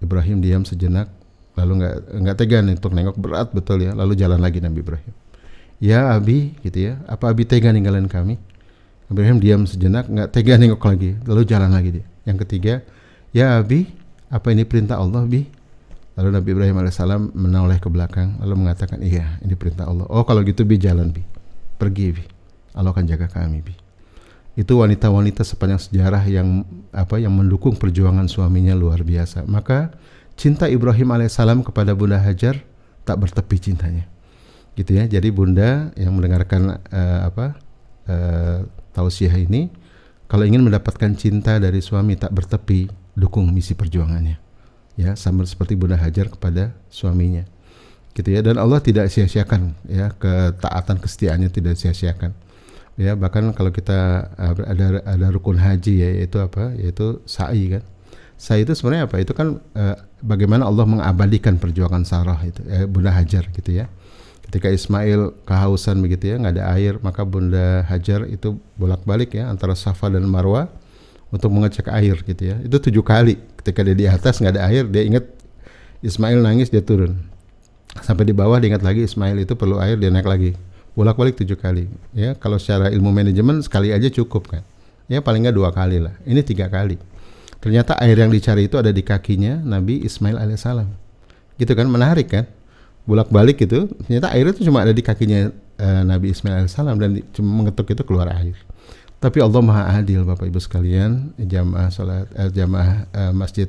Ibrahim diam sejenak, lalu nggak tega nih untuk nengok, berat betul ya, lalu jalan lagi Nabi Ibrahim. Ya Abi, gitu ya, apa Abi tega ninggalin kami? Ibrahim diam sejenak, nggak tega nengok lagi, lalu jalan lagi dia. Yang ketiga, ya Abi, apa ini perintah Allah Bi? Lalu Nabi Ibrahim alaihissalam menoleh ke belakang, lalu mengatakan, iya ini perintah Allah. Oh kalau gitu Bi jalan Bi, pergi Bi, Allah akan jaga kami Bi. Itu wanita-wanita sepanjang sejarah yang mendukung perjuangan suaminya luar biasa. Maka cinta Ibrahim alaihissalam kepada Bunda Hajar tak bertepi cintanya. Gitu ya. Jadi Bunda yang mendengarkan tausiah ini, kalau ingin mendapatkan cinta dari suami tak bertepi, dukung misi perjuangannya. Ya, sama seperti Bunda Hajar kepada suaminya. Gitu ya. Dan Allah tidak sia-siakan ya, ketaatan kesetiaannya tidak sia-siakan. Ya, bahkan kalau kita ada rukun haji ya, yaitu sa'i kan. Sa'i itu sebenarnya apa? Itu kan bagaimana Allah mengabadikan perjuangan Sarah itu, Bunda Hajar gitu ya. Ketika Ismail kehausan begitu ya, nggak ada air, maka Bunda Hajar itu bolak-balik ya antara Safa dan Marwa untuk mengecek air gitu ya. Itu 7 kali. Ketika dia di atas nggak ada air, dia ingat Ismail nangis, dia turun. Sampai di bawah dia ingat lagi Ismail itu perlu air, dia naik lagi. Bolak-balik 7 kali. Ya, kalau secara ilmu manajemen sekali aja cukup kan. Ya paling nggak 2 kali lah. Ini 3 kali. Ternyata air yang dicari itu ada di kakinya Nabi Ismail alaihissalam. Gitu kan, menarik kan? Bolak-balik gitu, ternyata air itu cuma ada di kakinya Nabi Ismail alaihissalam dan cuma mengetuk itu keluar air. Tapi Allah Maha Adil Bapak Ibu sekalian, jamaah Masjid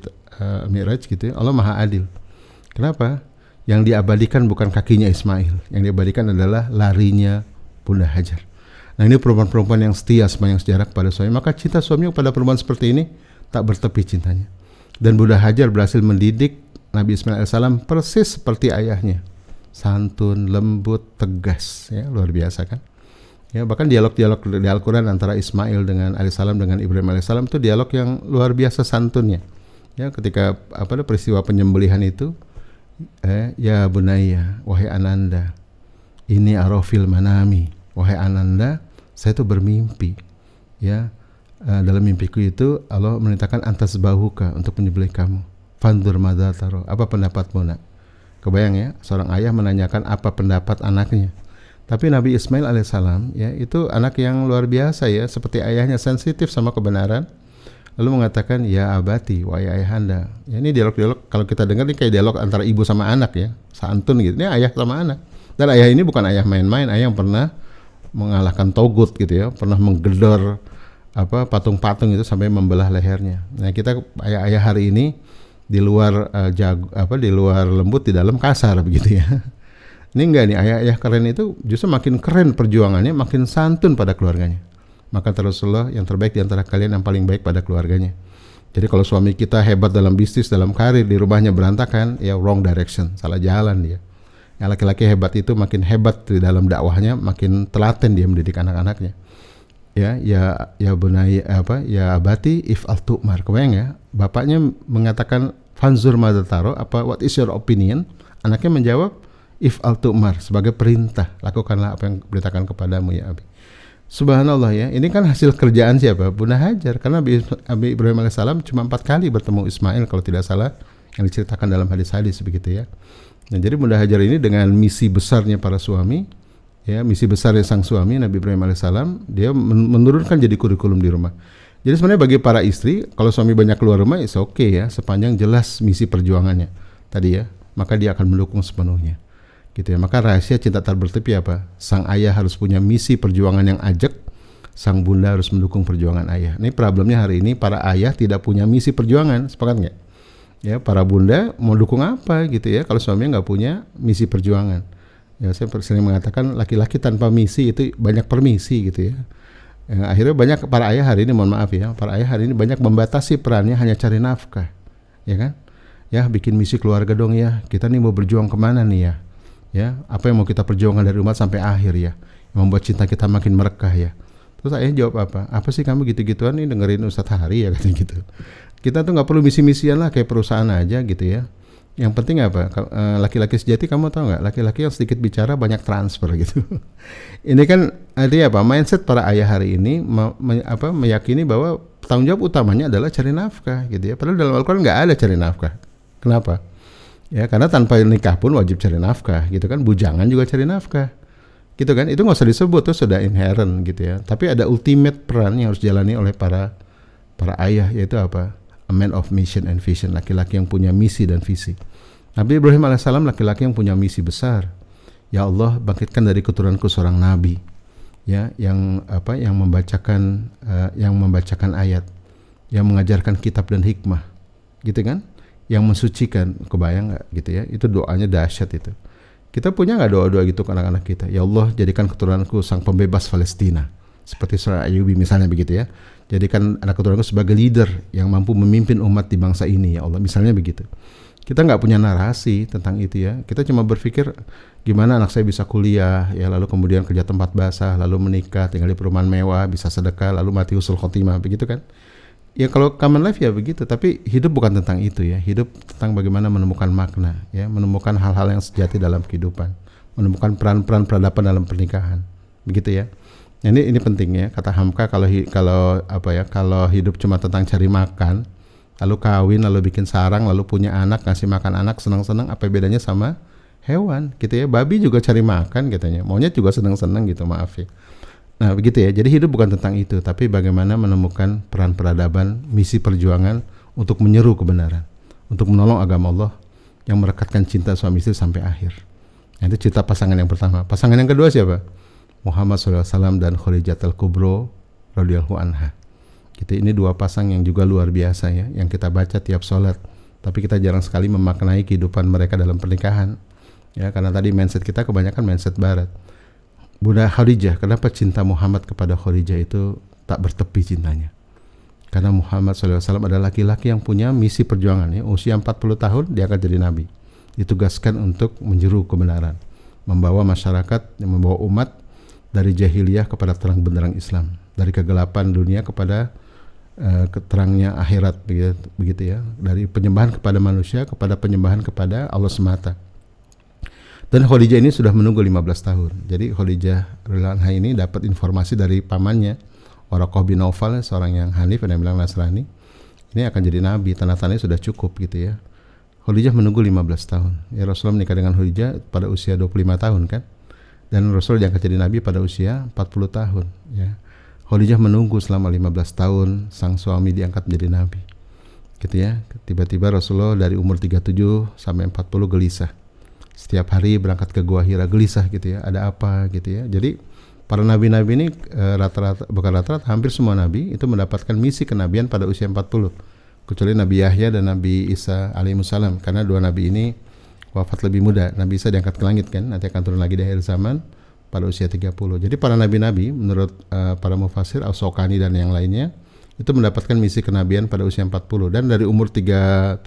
Mi'raj gitu, Allah Maha Adil. Kenapa? Yang diabadikan bukan kakinya Ismail, yang diabadikan adalah larinya Bunda Hajar. Nah ini perempuan-perempuan yang setia sepanjang sejarah kepada suami, maka cinta suami kepada perempuan seperti ini tak bertepi cintanya. Dan Bunda Hajar berhasil mendidik Nabi Ismail alaihissalam persis seperti ayahnya, santun, lembut, tegas, ya luar biasa kan? Ya bahkan dialog-dialog di Al-Quran antara Ismail dengan alaihissalam dengan Ibrahim alaihissalam itu dialog yang luar biasa santunnya. Ya ketika peristiwa penyembelihan itu, ya Bunaya, wahai Ananda, ini arafil manami, wahai Ananda, saya itu bermimpi, ya dalam mimpiku itu Allah memerintahkan antas bahuka untuk menyembelih kamu. Fandur madza taro, apa pendapatmu nak? Kebayang ya, seorang ayah menanyakan apa pendapat anaknya. Tapi Nabi Ismail alaihissalam ya itu anak yang luar biasa ya, seperti ayahnya sensitif sama kebenaran. Lalu mengatakan ya abati, wahai ayahanda. Ya, ini dialog-dialog kalau kita dengar ini kayak dialog antara ibu sama anak ya, santun gitu. Ini ayah sama anak. Dan ayah ini bukan ayah main-main, ayah yang pernah mengalahkan Togut gitu ya, pernah menggedor patung-patung itu sampai membelah lehernya. Nah kita ayah-ayah hari ini di luar di luar lembut, di dalam kasar begitu ya. Ini enggak nih, ayah-ayah keren itu justru makin keren perjuangannya, makin santun pada keluarganya. Maka Rasulullah yang terbaik di antara kalian yang paling baik pada keluarganya. Jadi kalau suami kita hebat dalam bisnis, dalam karir, di rumahnya berantakan, ya wrong direction, salah jalan dia. Yang laki-laki hebat itu makin hebat di dalam dakwahnya, makin telaten dia mendidik anak-anaknya. Ya bunai ya abati if al tu'mar. Kebayang ya, bapaknya mengatakan fanzur madza taro, what is your opinion? Anaknya menjawab if al tu'mar, sebagai perintah, lakukanlah apa yang diperintahkan kepadamu ya Abi. Subhanallah ya, ini kan hasil kerjaan siapa? Bunda Hajar, karena Nabi Ibrahim alaihissalam cuma 4 kali bertemu Ismail kalau tidak salah, yang diceritakan dalam hadis-hadis begitu ya. Nah jadi Bunda Hajar ini dengan misi besarnya para suami, ya misi besarnya sang suami Nabi Ibrahim alaihissalam, dia menurunkan jadi kurikulum di rumah. Jadi sebenarnya bagi para istri, kalau suami banyak keluar rumah, it's okay ya, sepanjang jelas misi perjuangannya tadi ya, maka dia akan mendukung sepenuhnya. Gitu ya. Maka rahasia cinta tak bertepi apa? Sang ayah harus punya misi perjuangan yang ajak, sang bunda harus mendukung perjuangan ayah. Ini problemnya hari ini, para ayah tidak punya misi perjuangan, sepakat nggak? Ya, para bunda mau dukung apa gitu ya? Kalau suaminya nggak punya misi perjuangan, ya saya sering mengatakan laki-laki tanpa misi itu banyak permisi gitu ya. Akhirnya banyak para ayah hari ini, mohon maaf ya, para ayah hari ini banyak membatasi perannya hanya cari nafkah, ya kan? Ya bikin misi keluarga dong ya. Kita nih mau berjuang kemana nih ya? Ya, apa yang mau kita perjuangkan dari umat sampai akhir ya, yang membuat cinta kita makin merekah ya. Terus ayah jawab apa? Apa sih kamu gitu-gituan nih dengerin Ustadz Hari ya katanya gitu. Kita tuh nggak perlu misi-misian lah kayak perusahaan aja gitu ya. Yang penting apa? Laki-laki sejati kamu tahu nggak? Laki-laki yang sedikit bicara banyak transfer gitu. Ini kan artinya apa? Mindset para ayah hari ini meyakini bahwa tanggung jawab utamanya adalah cari nafkah gitu ya. Padahal dalam Al-Quran nggak ada cari nafkah. Kenapa? Ya karena tanpa nikah pun wajib cari nafkah gitu kan, bujangan juga cari nafkah gitu kan, itu nggak usah disebut, tuh sudah inherent gitu ya. Tapi ada ultimate peran yang harus dijalani oleh para ayah, yaitu apa? A man of mission and vision, laki-laki yang punya misi dan visi. Nabi Ibrahim alaihissalam laki-laki yang punya misi besar. Ya Allah, bangkitkan dari keturunanku seorang nabi, ya, yang membacakan ayat, yang mengajarkan kitab dan hikmah, gitu kan? Yang mensucikan, kebayang nggak gitu ya? Itu doanya dahsyat itu. Kita punya nggak doa-doa gitu ke anak-anak kita? Ya Allah, jadikan keturunanku sang pembebas Palestina. Seperti surah Ayyubi misalnya begitu ya. Jadikan anak keturunanku sebagai leader yang mampu memimpin umat di bangsa ini, ya Allah. Misalnya begitu. Kita nggak punya narasi tentang itu ya. Kita cuma berpikir gimana anak saya bisa kuliah, ya, lalu kemudian kerja tempat basah, lalu menikah, tinggal di perumahan mewah, bisa sedekah, lalu mati husnul khotimah, begitu kan? Ya kalau common life ya begitu, tapi hidup bukan tentang itu ya. Hidup tentang bagaimana menemukan makna, ya, menemukan hal-hal yang sejati dalam kehidupan, menemukan peran-peran peradaban dalam pernikahan, begitu ya. Ini penting ya. Kata Hamka, kalau hidup cuma tentang cari makan, lalu kawin, lalu bikin sarang, lalu punya anak, ngasih makan anak, senang-senang, apa bedanya sama hewan, gitu ya. Babi juga cari makan katanya, monyet juga senang-senang gitu, maaf ya. Nah begitu ya, jadi hidup bukan tentang itu, tapi bagaimana menemukan peran peradaban, misi perjuangan untuk menyeru kebenaran, untuk menolong agama Allah yang merekatkan cinta suami istri sampai akhir. Nah, itu cerita pasangan yang pertama. Pasangan yang kedua siapa? Muhammad SAW dan Khadijah al-Kubro radhiyallahu anha. Gitu, ini dua pasang yang juga luar biasa ya, yang kita baca tiap sholat, tapi kita jarang sekali memaknai kehidupan mereka dalam pernikahan. Ya, karena tadi mindset kita kebanyakan mindset barat. Bunda Khadijah, kenapa cinta Muhammad kepada Khadijah itu tak bertepi cintanya? Karena Muhammad SAW adalah laki-laki yang punya misi perjuangan ya. Usia 40 tahun dia akan jadi nabi. Ditugaskan untuk menyeru kebenaran, membawa masyarakat, membawa umat dari jahiliyah kepada terang benderang Islam, dari kegelapan dunia kepada keterangnya akhirat, begitu ya. Dari penyembahan kepada manusia kepada penyembahan kepada Allah semata. Dan Khadijah ini sudah menunggu 15 tahun. Jadi Khadijah radhiyallahu anha ini dapat informasi dari pamannya, Waraqah bin Naufal, seorang yang Hanif dan yang bilang Nasrani. Ini akan jadi nabi, tanda-tandanya sudah cukup gitu ya. Khadijah menunggu 15 tahun. Ya, Rasulullah menikah dengan Khadijah pada usia 25 tahun kan. Dan Rasul diangkat jadi nabi pada usia 40 tahun ya. Khadijah menunggu selama 15 tahun sang suami diangkat menjadi nabi. Gitu ya. Tiba-tiba Rasulullah dari umur 37 sampai 40 gelisah. Setiap hari berangkat ke Gua Hira gelisah gitu ya, ada apa gitu ya. Jadi para nabi-nabi ini rata-rata hampir semua nabi itu mendapatkan misi kenabian pada usia 40. Kecuali Nabi Yahya dan Nabi Isa alaihissalam, karena dua nabi ini wafat lebih muda. Nabi Isa diangkat ke langit kan, nanti akan turun lagi di akhir zaman pada usia 30. Jadi para nabi-nabi menurut para mufassir As-Sawqani dan yang lainnya itu mendapatkan misi kenabian pada usia 40, dan dari umur 37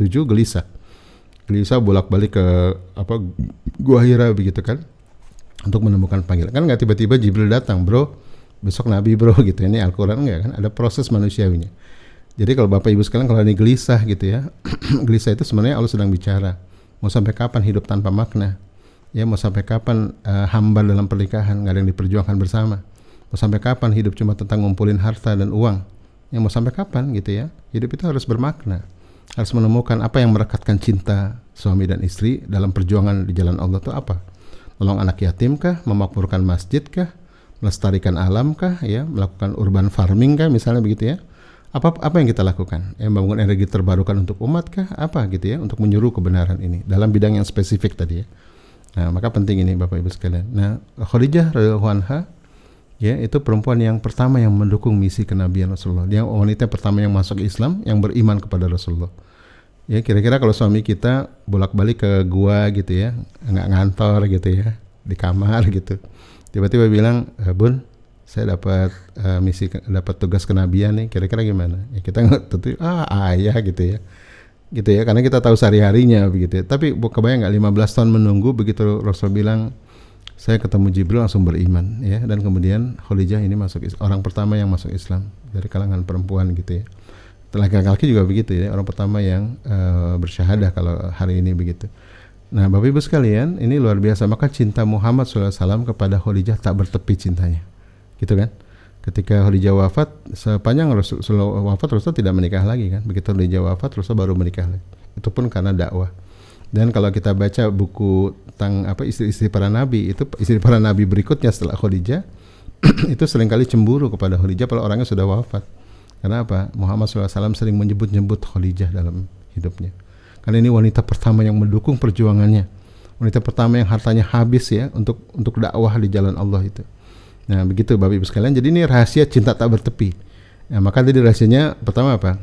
gelisah bolak-balik ke Gua Hira begitu kan, untuk menemukan panggilan. Kan nggak tiba-tiba Jibril datang, bro, besok nabi bro gitu. Ini Al-Quran nggak kan, ada proses manusiawinya. Jadi kalau Bapak Ibu sekalian, kalau ini gelisah gitu ya, gelisah itu sebenarnya Allah sedang bicara. Mau sampai kapan hidup tanpa makna? Ya, mau sampai kapan hamba dalam pernikahan nggak ada yang diperjuangkan bersama? Mau sampai kapan hidup cuma tentang ngumpulin harta dan uang? Ya, mau sampai kapan gitu ya? Hidup itu harus bermakna. Harus menemukan apa yang merekatkan cinta suami dan istri dalam perjuangan di jalan Allah itu apa? Nolong anak yatim kah? Memakmurkan masjid kah? Melestarikan alam kah? Ya, melakukan urban farming kah? Misalnya begitu ya. Apa yang kita lakukan? Membangun energi terbarukan untuk umat kah? Apa gitu ya? Untuk menyuruh kebenaran ini dalam bidang yang spesifik tadi ya. Nah, maka penting ini Bapak Ibu sekalian. Nah, Khadijah radhiyallahu anha ya, itu perempuan yang pertama yang mendukung misi kenabian Rasulullah. Dia wanita pertama yang masuk Islam, yang beriman kepada Rasulullah. Ya, kira-kira kalau suami kita bolak-balik ke gua gitu ya, nggak ngantor gitu ya, di kamar gitu, tiba-tiba bilang, Bun, saya dapat dapat tugas kenabian nih, kira-kira gimana? Ya kita nggak tentu ayah gitu ya, karena kita tahu sehari-harinya begitu ya. Tapi kebayang nggak 15 tahun menunggu, begitu Rasul bilang, saya ketemu Jibril langsung beriman ya, dan kemudian Khadijah ini orang pertama yang masuk Islam dari kalangan perempuan gitu ya. Laki-laki juga begitu ya, orang pertama yang bersyahadah kalau hari ini begitu. Nah, Bapak Ibu sekalian, ini luar biasa. Maka cinta Muhammad SAW kepada Khadijah tak bertepi cintanya, gitu kan? Ketika Khadijah wafat, sepanjang Rasulullah wafat, Rasul tidak menikah lagi kan? Begitu Khadijah wafat, Rasul baru menikah lagi. Itu pun karena dakwah. Dan kalau kita baca buku tentang istri-istri para nabi, itu istri para nabi berikutnya setelah Khadijah itu seringkali cemburu kepada Khadijah kalau orangnya sudah wafat. Karena apa? Muhammad SAW sering menyebut-nyebut Khadijah dalam hidupnya. Karena ini wanita pertama yang mendukung perjuangannya, wanita pertama yang hartanya habis ya untuk dakwah di jalan Allah itu. Nah begitu Bapak Ibu sekalian. Jadi ini rahasia cinta tak bertepi. Nah, maka tadi rahasianya pertama apa?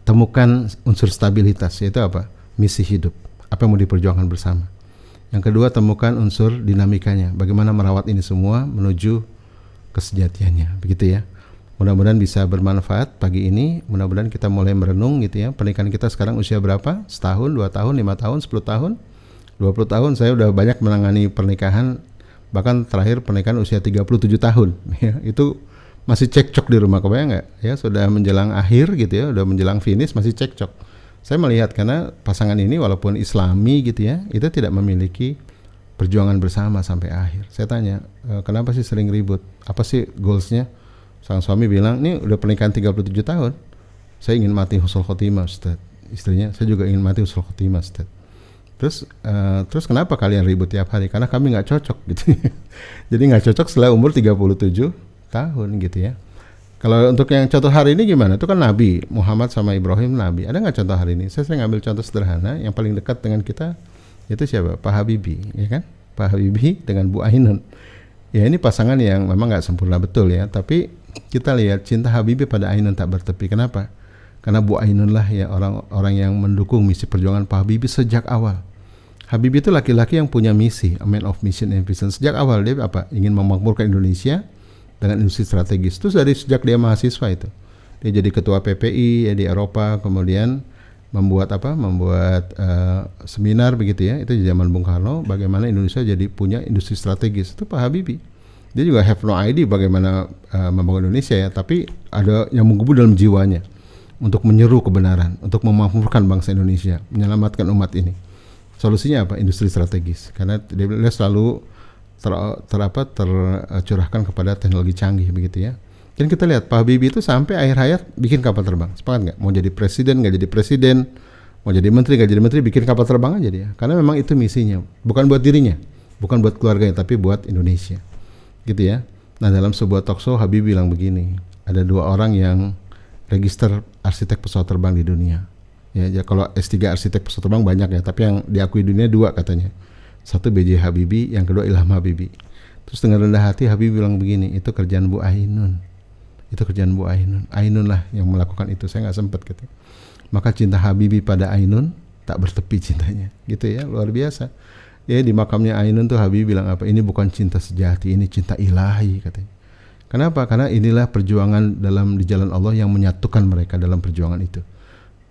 Temukan unsur stabilitas, yaitu apa? Misi hidup. Apa yang mau diperjuangkan bersama. Yang kedua, temukan unsur dinamikanya. Bagaimana merawat ini semua menuju kesejatiannya. Begitu ya. Mudah-mudahan bisa bermanfaat pagi ini. Mudah-mudahan kita mulai merenung gitu ya. Pernikahan kita sekarang usia berapa? Setahun, 2 tahun, 5 tahun, 10 tahun, 20 tahun. Saya udah banyak menangani pernikahan. Bahkan terakhir pernikahan usia 37 tahun. Ya, itu masih cekcok di rumah, kebayang nggak? Ya sudah menjelang akhir gitu ya, udah menjelang finish masih cekcok. Saya melihat karena pasangan ini walaupun Islami gitu ya, itu tidak memiliki perjuangan bersama sampai akhir. Saya tanya, kenapa sih sering ribut? Apa sih goalsnya? Sang suami bilang, ini udah pernikahan 37 tahun, saya ingin mati husnul khotimah Ustaz. Istrinya, saya juga ingin mati husnul khotimah Ustaz. Terus kenapa kalian ribut tiap hari? Karena kami nggak cocok gitu. Jadi nggak cocok setelah umur 37 tahun gitu ya. Kalau untuk yang contoh hari ini gimana? Itu kan Nabi Muhammad sama Ibrahim Nabi. Ada nggak contoh hari ini? Saya sering ambil contoh sederhana yang paling dekat dengan kita, itu siapa? Pak Habibie, ya kan? Pak Habibie dengan Bu Ainun. Ya ini pasangan yang memang nggak sempurna betul ya, tapi kita lihat cinta Habibie pada Ainun tak bertepi. Kenapa? Karena Bu Ainun lah ya orang-orang yang mendukung misi perjuangan Pak Habibie sejak awal. Habibie itu laki-laki yang punya misi, a man of mission and vision. Sejak awal dia apa? Ingin memakmurkan Indonesia dengan industri strategis. Itu dari sejak dia mahasiswa itu. Dia jadi ketua PPI ya di Eropa, kemudian membuat seminar begitu ya. Itu di zaman Bung Karno, bagaimana Indonesia jadi punya industri strategis. Itu Pak Habibie. Dia juga have no idea bagaimana membangun Indonesia ya, tapi ada yang menggebu dalam jiwanya untuk menyeru kebenaran, untuk memakmurkan bangsa Indonesia, menyelamatkan umat ini. Solusinya apa? Industri strategis. Karena dia selalu tercurahkan kepada teknologi canggih begitu ya. Dan kita lihat Pak Habibie itu sampai akhir hayat bikin kapal terbang. Sepakat nggak? Mau jadi presiden nggak jadi presiden, mau jadi menteri nggak jadi menteri, bikin kapal terbang aja dia. Karena memang itu misinya, bukan buat dirinya, bukan buat keluarganya, tapi buat Indonesia, gitu ya. Nah dalam sebuah talkshow Habibie bilang begini, ada 2 orang yang register arsitek pesawat terbang di dunia. Ya kalau S3 arsitek pesawat terbang banyak ya, tapi yang diakui dunia 2 katanya. Satu B.J. Habibie, yang kedua Ilham Habibie. Terus dengan rendah hati Habibie bilang begini, itu kerjaan Bu Ainun. Itu kerjaan Bu Ainun. Ainun lah yang melakukan itu, saya nggak sempat gitu. Maka cinta Habibie pada Ainun tak bertepi cintanya. Gitu ya, luar biasa. Ya di makamnya Ainun tuh Habibie bilang apa? Ini bukan cinta sejati, ini cinta ilahi katanya. Kenapa? Karena inilah perjuangan di jalan Allah yang menyatukan mereka dalam perjuangan itu.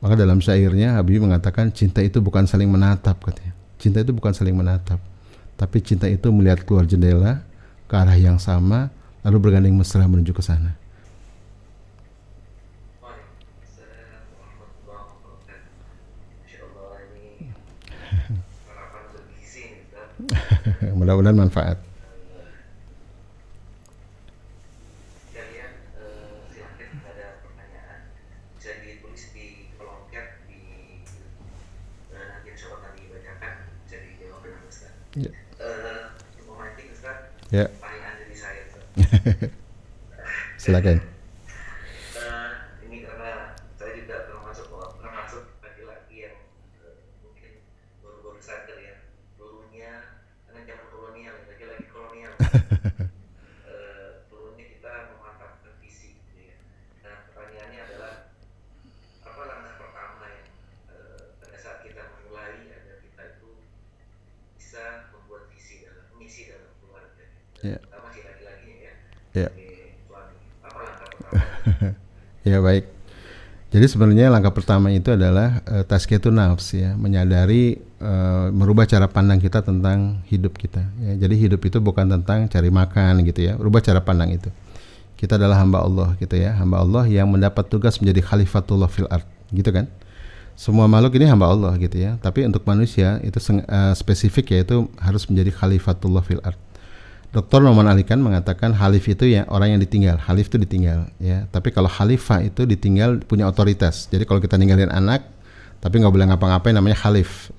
Maka dalam syairnya Habibie mengatakan cinta itu bukan saling menatap katanya. Cinta itu bukan saling menatap, tapi cinta itu melihat keluar jendela ke arah yang sama, lalu bergandeng mesra menuju ke sana. Mudah-mudahan manfaat. Ya. Silakan. Ini karena saya juga termasuk laki-laki yang mungkin baru sadar ya, dulunya karena zaman kolonial, lagi kolonial. Dulunya kita memantapkan visi gitu ya. Nah pertanyaannya adalah apa langkah pertama yang pada saat kita memulai agar kita itu bisa membuat misi dalam keluarga. Ya. Pertama sih laki-lakinya ya. Ya. Suami. Apa langkah pertama? Ya baik. Jadi sebenarnya langkah pertama itu adalah tazkiyatun nafs ya, menyadari merubah cara pandang kita tentang hidup kita. Ya, jadi hidup itu bukan tentang cari makan gitu ya, rubah cara pandang itu. Kita adalah hamba Allah gitu ya, hamba Allah yang mendapat tugas menjadi khalifatullah fil ard, gitu kan? Semua makhluk ini hamba Allah gitu ya, tapi untuk manusia itu spesifik yaitu harus menjadi khalifatullah fil ard. Dr. Noman Alikan mengatakan khalif itu ya orang yang ditinggal, khalif itu ditinggal ya. Tapi kalau khalifah itu ditinggal punya otoritas. Jadi kalau kita ninggalin anak, tapi nggak boleh ngapa-ngapain, namanya khalif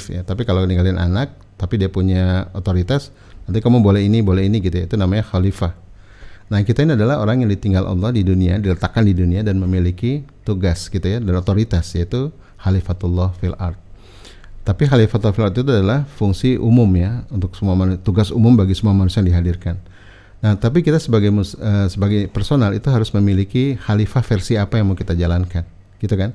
ya. Tapi kalau ninggalin anak tapi dia punya otoritas, nanti kamu boleh ini gitu ya, itu namanya khalifah. Nah, kita ini adalah orang yang ditinggal Allah di dunia, diletakkan di dunia dan memiliki tugas gitu ya, dan otoritas, yaitu khalifatullah fil ard. Tapi khalifatullah fil ard itu adalah fungsi umum ya, untuk semua tugas umum bagi semua manusia yang dihadirkan. Nah, tapi kita sebagai personal itu harus memiliki khalifah versi apa yang mau kita jalankan, gitu kan?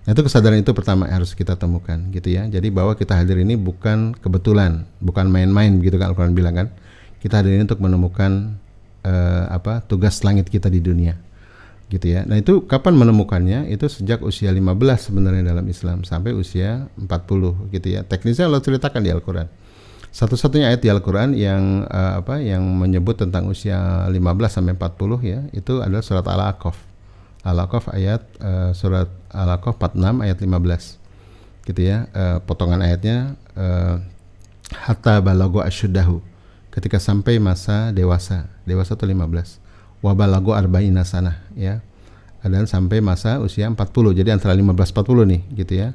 Nah, itu kesadaran itu pertama harus kita temukan gitu ya. Jadi bahwa kita hadir ini bukan kebetulan, bukan main-main gitu kan Al-Quran bilang kan. Kita hadir ini untuk menemukan tugas langit kita di dunia. Gitu ya. Nah, itu kapan menemukannya? Itu sejak usia 15 sebenarnya dalam Islam sampai usia 40 gitu ya. Teknisnya Allah ceritakan di Al-Quran. Satu-satunya ayat di Al-Quran yang yang menyebut tentang usia 15 sampai 40 ya, itu adalah surat Al-Aqaf. Al-Aqaf ayat surat Al-Aqaf 46 ayat 15 gitu ya. Potongan ayatnya hatta balagu asyuddahu, ketika sampai masa dewasa itu 15, wa balagu arba'ina sanah ya, dan sampai masa usia 40, jadi antara 15-40 nih gitu ya.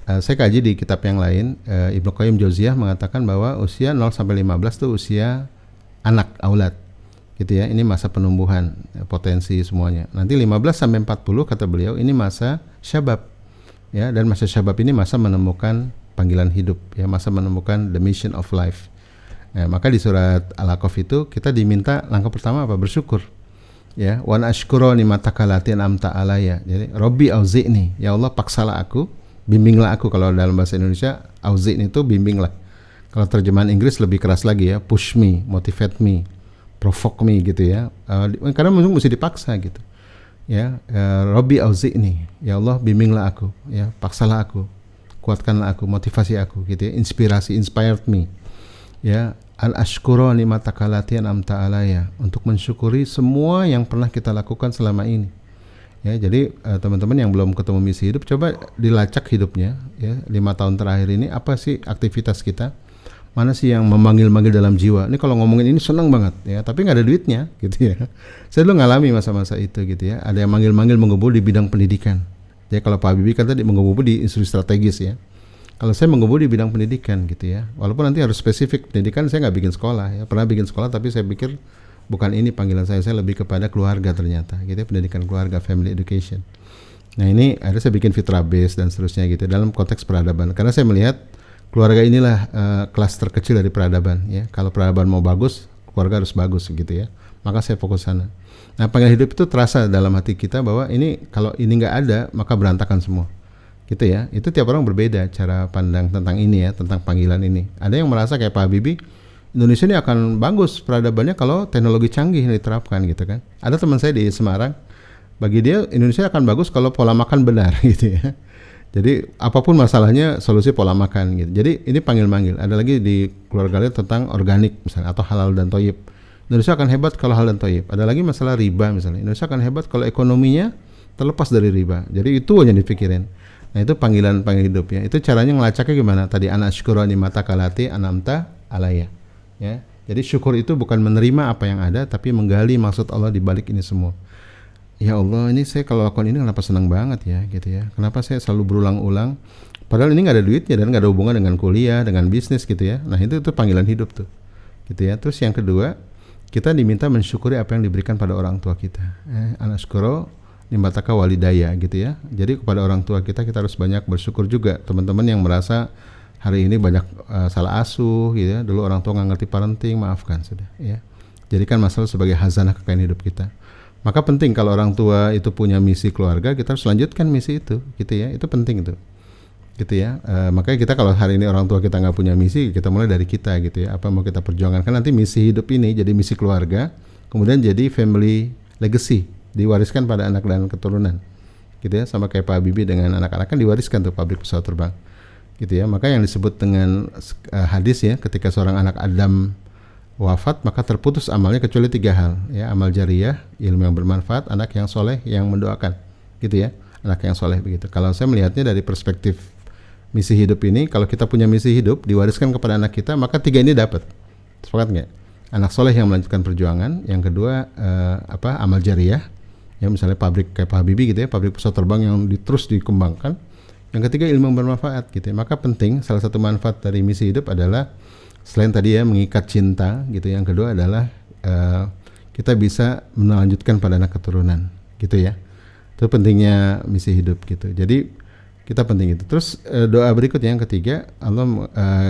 Saya kaji di kitab yang lain, Ibnu Qayyim Jauziyah mengatakan bahwa usia 0 sampai 15 itu usia anak, aulad gitu ya. Ini masa penumbuhan potensi semuanya. Nanti 15 sampai 40 kata beliau ini masa syabab ya, dan masa syabab ini masa menemukan panggilan hidup ya, masa menemukan the mission of life. Nah, maka di surat Al-Aqaf itu kita diminta langkah pertama apa? Bersyukur ya. Wa ashkuru ni'mataka allati an'amta alayya. Jadi Robbi auzi'ni, ya Allah paksalah aku, bimbinglah aku. Kalau dalam bahasa Indonesia auzi'ni itu bimbinglah. Kalau terjemahan Inggris lebih keras lagi ya, push me, motivate me, provoke me gitu ya, karena mesti dipaksa gitu ya. Robbi auzi'ni, ya Allah bimbinglah aku ya, paksalah aku, kuatkanlah aku, motivasi aku gitu ya, inspired me ya. An ashkuru ni'mataka allati an'amta alayya, untuk mensyukuri semua yang pernah kita lakukan selama ini ya. Jadi teman-teman yang belum ketemu misi hidup, coba dilacak hidupnya ya, 5 tahun terakhir ini apa sih aktivitas kita, mana sih yang memanggil-manggil dalam jiwa. Ini kalau ngomongin ini senang banget ya, tapi nggak ada duitnya gitu ya. Saya dulu ngalami masa-masa itu gitu ya. Ada yang manggil-manggil menggebu di bidang pendidikan. Jadi kalau Pak Habibie kan tadi menggebu di institusi strategis ya. Kalau saya menggebu di bidang pendidikan gitu ya. Walaupun nanti harus spesifik pendidikan, saya nggak bikin sekolah ya. Pernah bikin sekolah tapi saya pikir bukan ini panggilan saya lebih kepada keluarga ternyata gitu ya, pendidikan keluarga, family education. Nah, ini akhirnya saya bikin fitra base dan seterusnya gitu dalam konteks peradaban. Karena saya melihat keluarga inilah kelas terkecil dari peradaban ya. Kalau peradaban mau bagus, keluarga harus bagus gitu ya. Maka saya fokus sana. Nah, panggilan hidup itu terasa dalam hati kita bahwa ini kalau ini nggak ada maka berantakan semua. Gitu ya. Itu tiap orang berbeda cara pandang tentang ini ya, tentang panggilan ini. Ada yang merasa kayak Pak Habibie, Indonesia ini akan bagus peradabannya kalau teknologi canggih yang diterapkan gitu kan. Ada teman saya di Semarang, bagi dia Indonesia akan bagus kalau pola makan benar gitu ya. Jadi apapun masalahnya solusi pola makan gitu. Jadi ini panggil-manggil. Ada lagi di keluarga tentang organik misalnya atau halal dan thayyib. Indonesia akan hebat kalau halal dan thayyib. Ada lagi masalah riba misalnya. Indonesia akan hebat kalau ekonominya terlepas dari riba. Jadi itu aja dipikirin. Nah, itu panggilan hidup ya. Itu caranya ngelacaknya gimana? Tadi ana asykuru ni'mataka allati an'amta alayya. Ya. Jadi syukur itu bukan menerima apa yang ada, tapi menggali maksud Allah di balik ini semua. Ya Allah, ini saya kalau lakukan ini kenapa senang banget ya gitu ya. Kenapa saya selalu berulang-ulang padahal ini nggak ada duitnya dan nggak ada hubungan dengan kuliah, dengan bisnis gitu ya. Nah, itu panggilan hidup tuh gitu ya. Terus yang kedua, kita diminta mensyukuri apa yang diberikan pada orang tua kita. Anaskuro ni'mataka walidayya gitu ya. Jadi kepada orang tua kita harus banyak bersyukur juga. Teman-teman yang merasa hari ini banyak salah asuh gitu ya, dulu orang tua nggak ngerti parenting, maafkan sudah ya. Jadikan masalah sebagai hazanah kekayaan hidup kita. Maka penting kalau orang tua itu punya misi keluarga, kita harus lanjutkan misi itu, gitu ya. Itu penting itu, gitu ya. Makanya kita kalau hari ini orang tua kita nggak punya misi, kita mulai dari kita, gitu ya. Apa mau kita perjuangkan? Kan nanti misi hidup ini jadi misi keluarga, kemudian jadi family legacy, diwariskan pada anak dan keturunan, gitu ya. Sama kayak Pak Habibie dengan anak-anak kan diwariskan tuh pabrik pesawat terbang, gitu ya. Maka yang disebut dengan hadis ya, ketika seorang anak Adam wafat maka terputus amalnya kecuali 3 hal ya, amal jariyah, ilmu yang bermanfaat, anak yang soleh yang mendoakan gitu ya, anak yang soleh begitu. Kalau saya melihatnya dari perspektif misi hidup ini, kalau kita punya misi hidup diwariskan kepada anak kita, maka 3 ini dapat. Sepakat nggak? Anak soleh yang melanjutkan perjuangan, yang kedua amal jariyah ya, misalnya pabrik kayak Pak Habibie gitu ya, pabrik pesawat terbang yang terus dikembangkan, Yang ketiga ilmu yang bermanfaat gitu ya. Maka penting, salah satu manfaat dari misi hidup adalah selain tadi ya mengikat cinta gitu, yang kedua adalah kita bisa melanjutkan pada anak keturunan gitu ya. Itu pentingnya misi hidup gitu. Jadi kita penting itu. Terus doa berikutnya yang ketiga,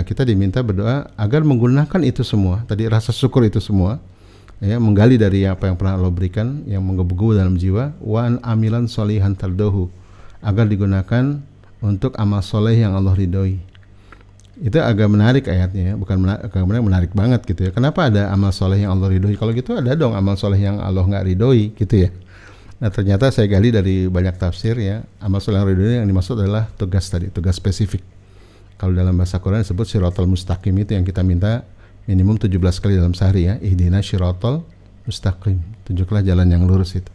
kita diminta berdoa agar menggunakan itu semua, tadi rasa syukur itu semua ya, menggali dari apa yang pernah Allah berikan yang menggebu-gebu dalam jiwa, wan amilan solihan tardohu, agar digunakan untuk amal soleh yang Allah ridhoi. Itu agak menarik ayatnya ya, bukan menarik banget gitu ya. Kenapa ada amal soleh yang Allah ridhoi? Kalau gitu ada dong amal soleh yang Allah nggak ridhoi gitu ya. Nah ternyata saya gali dari banyak tafsir ya, amal soleh yang ridhoi yang dimaksud adalah tugas spesifik. Kalau dalam bahasa Quran disebut syiratal mustaqim, itu yang kita minta minimum 17 kali dalam sehari ya, ihdina syiratal mustaqim, tunjuklah jalan yang lurus itu.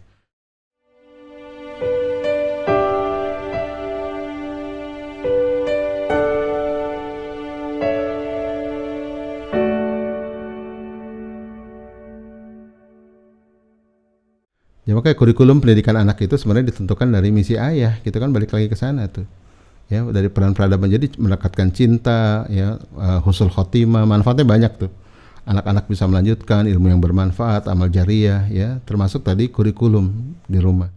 Ya makanya kurikulum pendidikan anak itu sebenarnya ditentukan dari misi ayah, gitu kan, balik lagi ke sana tuh. Ya, dari peran peradaban jadi mendekatkan cinta, ya, husnul khotimah, manfaatnya banyak tuh. Anak-anak bisa melanjutkan ilmu yang bermanfaat, amal jariah, ya, termasuk tadi kurikulum di rumah.